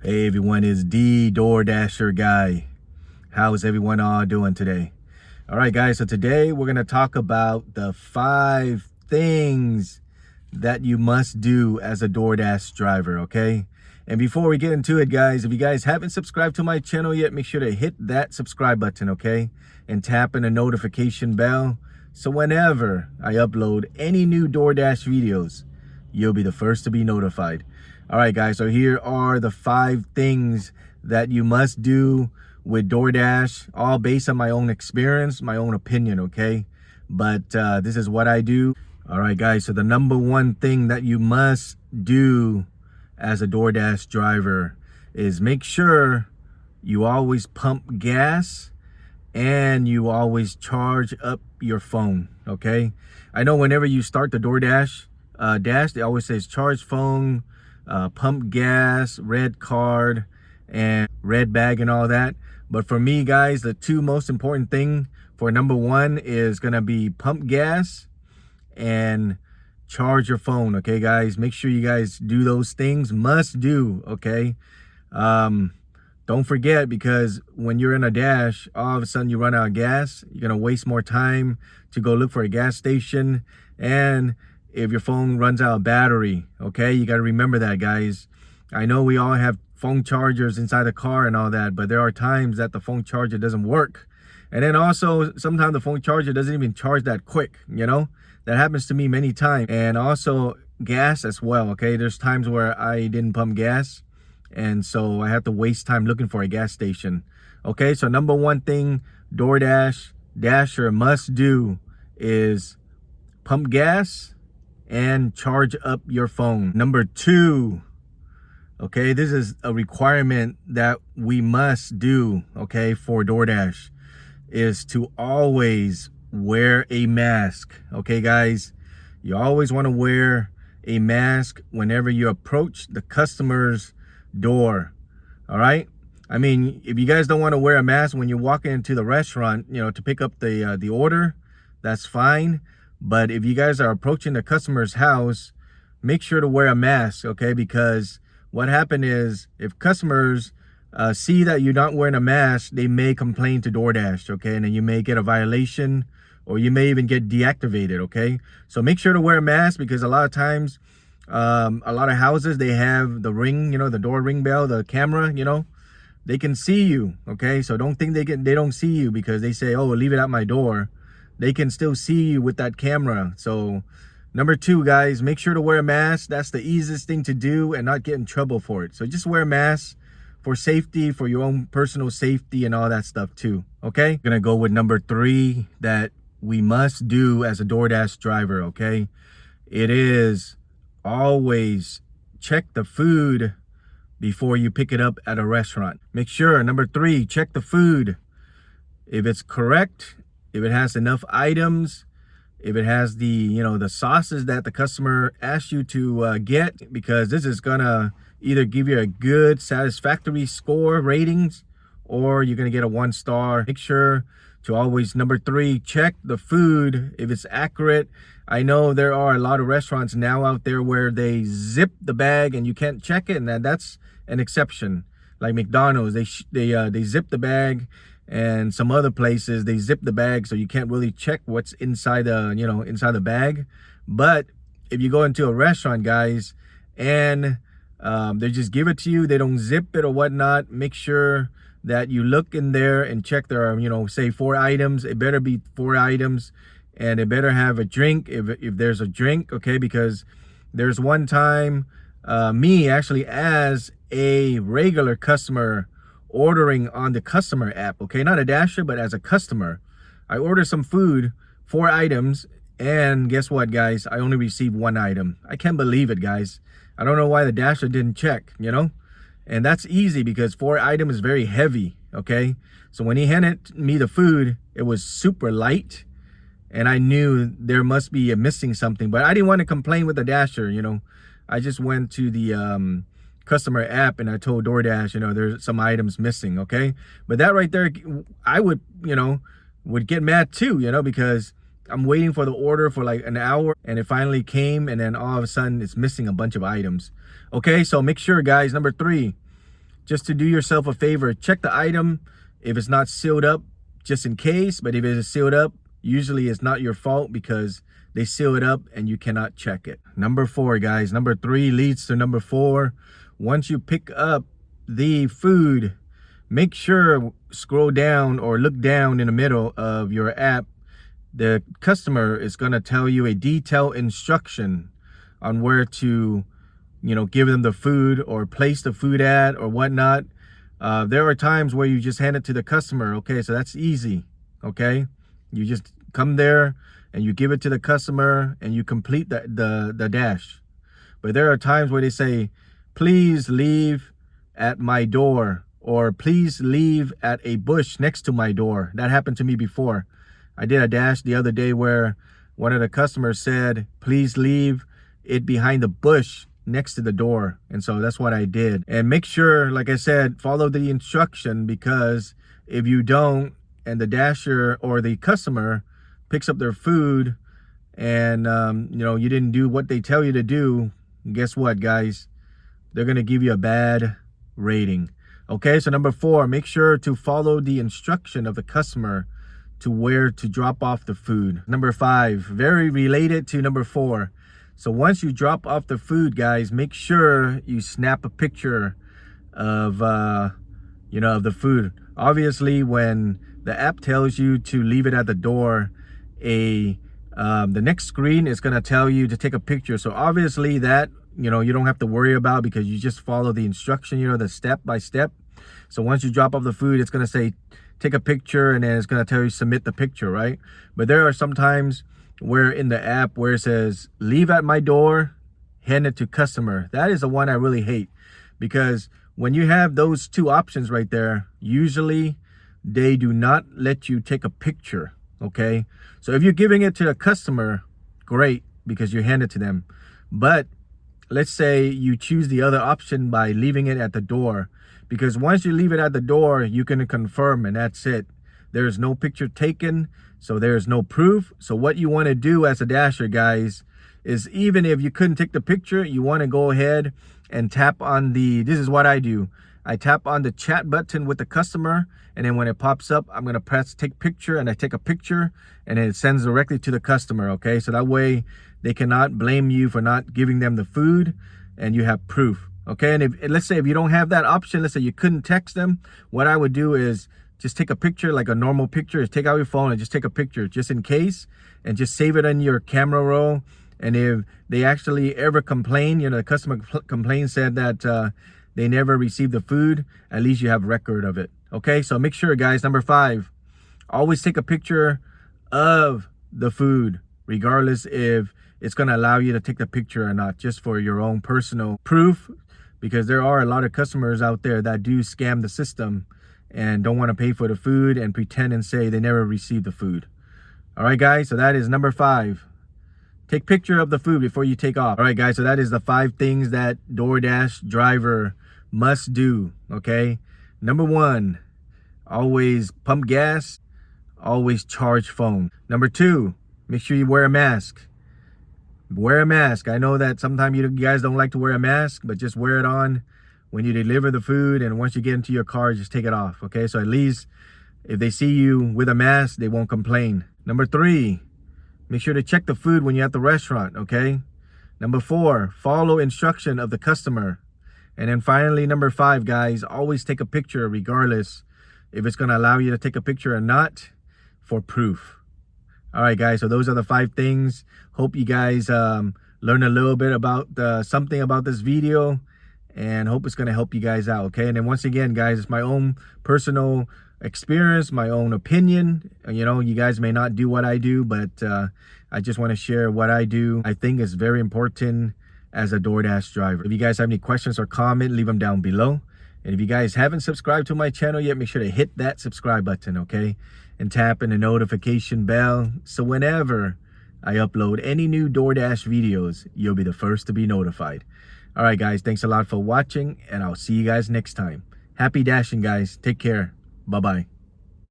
Hey everyone, it's the DoorDasher guy. How's everyone all doing today? All right, guys, so today we're going to talk about the 5 things that you must do as a DoorDash driver, okay? And before we get into it, guys, if you guys haven't subscribed to my channel yet, make sure to hit that subscribe button, okay? And tap in the notification bell so whenever I upload any new DoorDash videos, you'll be the first to be notified. All right, guys, so here are the 5 things that you must do with DoorDash, all based on my own experience, my own opinion, okay? But this is what I do. All right, guys, so the number 1 thing that you must do as a DoorDash driver is make sure you always pump gas and you always charge up your phone, okay? I know whenever you start the DoorDash dash, they always says charge phone, pump gas, red card, and red bag and all that. But for me, guys, the 2 most important thing for number 1 is gonna be pump gas and charge your phone, okay, guys? Make sure you guys do those things, must do, okay? Don't forget, because when you're in a dash, all of a sudden you run out of gas, you're gonna waste more time to go look for a gas station. And if your phone runs out of battery, okay, you got to remember that, guys. I know we all have phone chargers inside the car and all that, but there are times that the phone charger doesn't work. And then also sometimes the phone charger doesn't even charge that quick, you know? That happens to me many times. And also gas as well, okay? There's times where I didn't pump gas, and so I have to waste time looking for a gas station. Okay, so number 1 thing DoorDash Dasher must do is pump gas and charge up your phone. Number 2, okay, this is a requirement that we must do, okay, for DoorDash, is to always wear a mask. Okay, guys, you always want to wear a mask whenever you approach the customer's door. All right, I mean, if you guys don't want to wear a mask when you're walking into the restaurant, you know, to pick up the order, that's fine. But if you guys are approaching the customer's house, make sure to wear a mask, okay? Because what happened is, if customers see that you're not wearing a mask, they may complain to DoorDash, okay? And then you may get a violation, or you may even get deactivated, okay? So make sure to wear a mask, because a lot of times, a lot of houses, they have the ring, you know, the door ring bell, the camera, you know, they can see you, okay? So don't think they don't see you because they say, oh, leave it at my door. They can still see you with that camera. So number 2, guys, make sure to wear a mask. That's the easiest thing to do and not get in trouble for it. So just wear a mask for safety, for your own personal safety and all that stuff too, okay? I'm gonna go with number 3 that we must do as a DoorDash driver, okay? It is always check the food before you pick it up at a restaurant. Make sure, number 3, check the food. If it's correct, if it has enough items, if it has the, you know, the sauces that the customer asked you to get, because this is gonna either give you a good satisfactory score ratings, or you're gonna get a 1 star. Make sure to always, number 3, check the food if it's accurate. I know there are a lot of restaurants now out there where they zip the bag and you can't check it, and that's an exception. Like McDonald's, they zip the bag. And some other places, they zip the bag, so you can't really check what's inside the, you know, inside the bag. But if you go into a restaurant, guys, and they just give it to you, they don't zip it or whatnot, make sure that you look in there and check there are, you know, say 4 items. It better be 4 items, and it better have a drink if there's a drink, okay? Because there's one time, me actually as a regular customer, ordering on the customer app, okay, not a dasher, but as a customer, I ordered some food, 4 items, and guess what, guys? I only received 1 item. I can't believe it, guys. I don't know why the dasher didn't check, you know? And that's easy because 4 items is very heavy, okay? So when he handed me the food, it was super light, and I knew there must be missing something, but I didn't want to complain with the dasher, you know? I just went to the customer app and I told DoorDash, you know, there's some items missing, okay? But that right there, I would, you know, would get mad too, you know, because I'm waiting for the order for like an hour and it finally came, and then all of a sudden it's missing a bunch of items. Okay, so make sure, guys, number 3, just to do yourself a favor, check the item if it's not sealed up, just in case. But if it is sealed up, usually it's not your fault because they seal it up and you cannot check it. Number 4, guys. Number 3 leads to number 4. Once you pick up the food, make sure scroll down or look down in the middle of your app. The customer is going to tell you a detailed instruction on where to, give them the food or place the food at or whatnot. There are times where you just hand it to the customer. Okay, so that's easy. Okay, you just come there and you give it to the customer and you complete the dash. But there are times where they say, please leave at my door, or please leave at a bush next to my door. That happened to me before. I did a dash the other day where one of the customers said, please leave it behind the bush next to the door. And so that's what I did. And make sure, like I said, follow the instruction, because if you don't and the dasher or the customer picks up their food and, you didn't do what they tell you to do, guess what, guys? They're going to give you a bad rating. Okay, so number 4, make sure to follow the instruction of the customer to where to drop off the food. Number 5, very related to number 4. So once you drop off the food, guys, make sure you snap a picture of, of the food. Obviously, when the app tells you to leave it at the door, the next screen is going to tell you to take a picture. So obviously that, you don't have to worry about, because you just follow the instruction, the step by step. So once you drop off the food, it's going to say, take a picture, and then it's going to tell you submit the picture, right? But there are some times where in the app where it says leave at my door, hand it to customer. That is the one I really hate, because when you have those 2 options right there, usually they do not let you take a picture. Okay, so if you're giving it to the customer, great, because you hand it to them. But let's say you choose the other option by leaving it at the door, because once you leave it at the door, you can confirm, and that's it. There's no picture taken, so there's no proof. So what you want to do as a dasher, guys, is even if you couldn't take the picture, you want to go ahead and tap on this is what I do. I tap on the chat button with the customer, and then when it pops up, I'm going to press take picture, and I take a picture, and it sends directly to the customer. Okay, so that way they cannot blame you for not giving them the food, and you have proof. Okay, and let's say if you don't have that option, let's say you couldn't text them, what I would do is just take a picture, like a normal picture. Is take out your phone and just take a picture just in case, and just save it in your camera roll. And if they actually ever complain, the customer complaint said that they never received the food, at least you have record of it. Okay, so make sure, guys, number 5, always take a picture of the food, regardless if it's going to allow you to take the picture or not, just for your own personal proof, because there are a lot of customers out there that do scam the system and don't want to pay for the food and pretend and say they never received the food. All right, guys, so that is number 5. Take picture of the food before you take off. All right, guys, so that is the 5 things that DoorDash driver must do. Okay, number 1, always pump gas, always charge phone. Number 2, make sure you wear a mask. Wear a mask. I know that sometimes you guys don't like to wear a mask, but just wear it on when you deliver the food, and once you get into your car, just take it off. Okay, so at least if they see you with a mask, they won't complain. Number 3, make sure to check the food when you're at the restaurant. Okay, number 4, follow instruction of the customer. And then finally, number 5, guys, always take a picture, regardless if it's going to allow you to take a picture or not, for proof. All right, guys, so those are the 5 things. Hope you guys learn a little bit about something about this video, and hope it's going to help you guys out. Okay, and then once again, guys, it's my own personal experience, my own opinion. You guys may not do what I do, but I just want to share what I do. I think is very important as a DoorDash driver. If you guys have any questions or comment, leave them down below. And if you guys haven't subscribed to my channel yet, make sure to hit that subscribe button, okay? And tap in the notification bell, so whenever I upload any new DoorDash videos, you'll be the first to be notified. All right, guys, thanks a lot for watching, and I'll see you guys next time. Happy dashing, guys. Take care. Bye-bye.